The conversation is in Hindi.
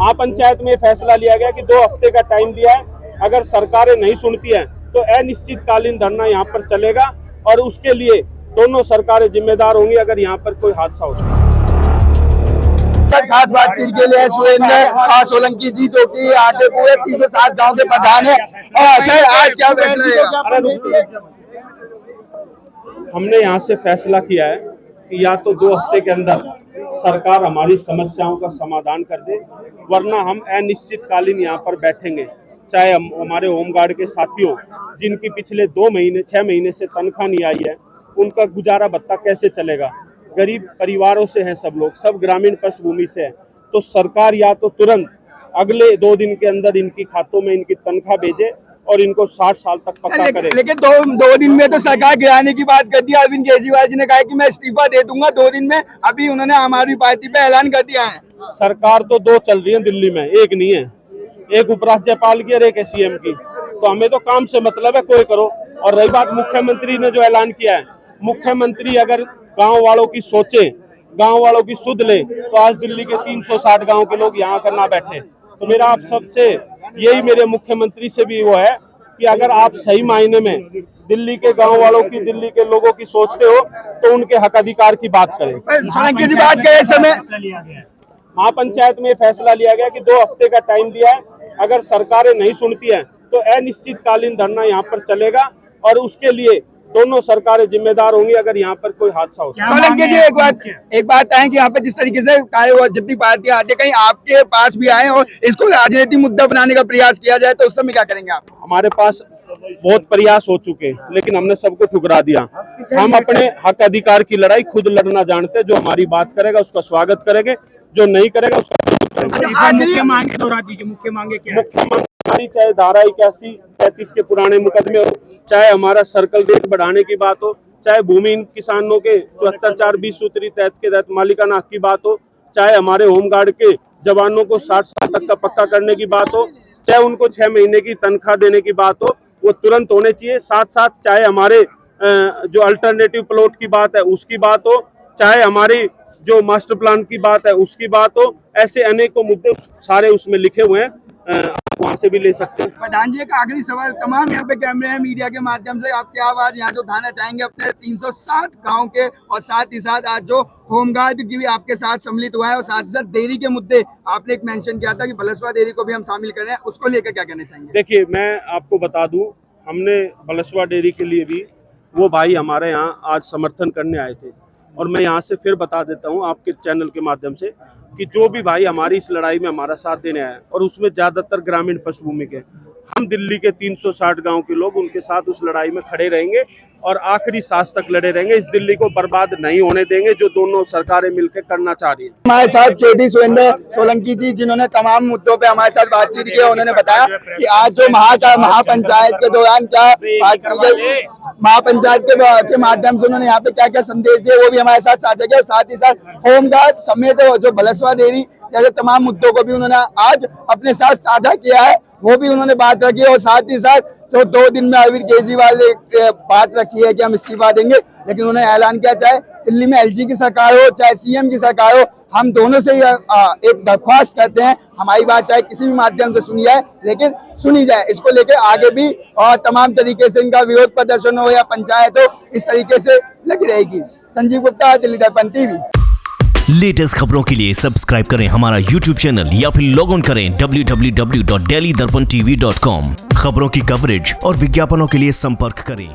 महापंचायत में फैसला लिया गया कि 2 हफ्ते का टाइम दिया है। अगर सरकारें नहीं सुनती हैं तो अनिश्चितकालीन धरना यहाँ पर चलेगा और उसके लिए दोनों सरकारें जिम्मेदार होंगी अगर यहाँ पर कोई हादसा होता है। खास बातचीत के लिए सुरेंद्र सोलंकी जी जो कि आटे पूरे 307 गांव के प्रधान है। और सर आज क्या फैसला? हमने यहाँ से फैसला किया है कि या तो 2 हफ्ते के अंदर सरकार हमारी समस्याओं का समाधान कर दे, वरना हम अनिश्चितकालीन यहाँ पर बैठेंगे। चाहे हमारे होमगार्ड के साथियों जिनकी पिछले 6 महीने से तनख्वाह नहीं आई है, उनका गुजारा भत्ता कैसे चलेगा? गरीब परिवारों से हैं सब लोग, सब ग्रामीण पृष्ठभूमि से है। तो सरकार या तो तुरंत अगले 2 दिन के अंदर इनकी खातों में इनकी तनख्वाह भेजे और इनको 60 साल तक पक्का करे। लेकिन दो दिन में तो सरकार गिराने की बात कर दी। अरविंद केजरीवाल जी ने कहा कि मैं इस्तीफा दे दूंगा 2 दिन में। अभी उन्होंने आम आदमी पार्टी पे ऐलान कर दिया है। सरकार तो 2 चल रही है दिल्ली में, एक नहीं है। एक उपराज्यपाल की और एक सीएम की। तो हमें तो काम से मतलब है, कोई करो। और रही बात मुख्यमंत्री ने जो ऐलान किया है, मुख्यमंत्री अगर गांव वालों की सोचे, गांव वालों की सुध ले, तो आज दिल्ली के 360 गांव के लोग यहाँ कर ना बैठे। तो मेरा आप सबसे यही, मेरे मुख्यमंत्री से भी वो है कि अगर आप सही मायने में दिल्ली के गांव वालों की, दिल्ली के लोगों की सोचते हो तो उनके हक अधिकार की बात करें। महापंचायत में फैसला लिया गया कि 2 हफ्ते का टाइम दिया है। अगर सरकारें नहीं सुनती हैं तो अनिश्चितकालीन धरना यहाँ पर चलेगा और उसके लिए दोनों सरकारें जिम्मेदार होंगी अगर यहाँ पर कोई हादसा होता है। सोलंकी जी एक बात है कि यहाँ पे जिस तरीके से जितनी पार्टियां आती है, कहीं आपके पास भी आए और इसको राजनीतिक मुद्दा बनाने का प्रयास किया जाए तो उस समय क्या करेंगे आप? हमारे पास बहुत प्रयास हो चुके, लेकिन हमने सबको ठुकरा दिया। हम अपने हक अधिकार की लड़ाई खुद लड़ना जानते हैं। जो हमारी बात करेगा उसका स्वागत करेंगे, जो नहीं करेगा उसका मुख्य मांगे दोहरा दीजिए। मुख्य मांगे क्या? मुख्य मांगे चाहे धारा 81-33 के पुराने मुकदमे हो, चाहे हमारा सर्कल रेट बढ़ाने की बात हो, चाहे भूमि किसानों के 74-20 सूत्री के तहत मालिकाना हक की बात हो, चाहे हमारे होमगार्ड के जवानों को 60 साल तक का पक्का करने की बात हो, चाहे उनको 6 महीने की तनख्वाह देने की बात हो, वो तुरंत होने चाहिए। साथ साथ चाहे हमारे जो अल्टरनेटिव प्लॉट की बात है उसकी बात हो, चाहे हमारी जो मास्टर प्लान की बात है उसकी बात हो, ऐसे अनेकों मुद्दे सारे उसमें लिखे हुए हैं, आप वहाँ से भी ले सकते हैं। प्रधान जी एक आखिरी सवाल, तमाम यहाँ पे कैमरे हैं, मीडिया के माध्यम से आप क्या आवाज यहाँ जो उठाना चाहेंगे अपने 307 गांव के, और साथ ही साथ आज जो होमगार्ड की भी आपके साथ सम्मिलित हुआ है, और साथ ही साथ डेयरी के मुद्दे आपने एक मेंशन किया था कि बलसवा डेयरी को भी हम शामिल कर रहे हैं, उसको लेकर क्या कहना चाहेंगे? देखिए, मैं आपको बता दूं, हमने बलसवा डेयरी के लिए भी वो भाई हमारे यहाँ आज समर्थन करने आए थे। और मैं यहाँ से फिर बता देता हूँ आपके चैनल के माध्यम से कि जो भी भाई हमारी इस लड़ाई में हमारा साथ देने आए, और उसमें ज़्यादातर ग्रामीण पृष्ठभूमि के, हम दिल्ली के 360 गांव के लोग उनके साथ उस लड़ाई में खड़े रहेंगे और आखिरी सांस तक लड़े रहेंगे। इस दिल्ली को बर्बाद नहीं होने देंगे जो दोनों सरकारें मिलकर करना चाह रही है। हमारे साथ चेटी सुरेंद्र सोलंकी जी, जिन्होंने तमाम मुद्दों पे हमारे साथ बातचीत की, उन्होंने बताया कि आज जो महापंचायत के दौरान क्या महापंचायत के माध्यम से उन्होंने यहाँ पे क्या क्या संदेश दिए वो भी हमारे साथ साझा किया। साथ ही साथ होमगार्ड समेत जो बलसवा डेयरी जैसे तमाम मुद्दों को भी उन्होंने आज अपने साथ साझा किया है, वो भी उन्होंने बात रखी है। और साथ ही साथ जो 2 दिन में अरविंद केजरीवाल ने बात रखी है कि हम इस्तीफा देंगे, लेकिन उन्होंने ऐलान किया चाहे दिल्ली में एलजी की सरकार हो चाहे सीएम की सरकार हो, हम दोनों से एक दरख्वास्त करते हैं, हमारी बात चाहे किसी भी माध्यम से सुनी जाए, लेकिन सुनी जाए। इसको लेकर आगे भी और तमाम तरीके से इनका विरोध प्रदर्शन हो या पंचायत हो, इस तरीके से लगी रहेगी। संजीव गुप्ता, दिल्ली दर्पण टीवी। लेटेस्ट खबरों के लिए सब्सक्राइब करें हमारा YouTube चैनल या फिर लॉग ऑन करें www.delhidarpantv.com। खबरों की कवरेज और विज्ञापनों के लिए संपर्क करें।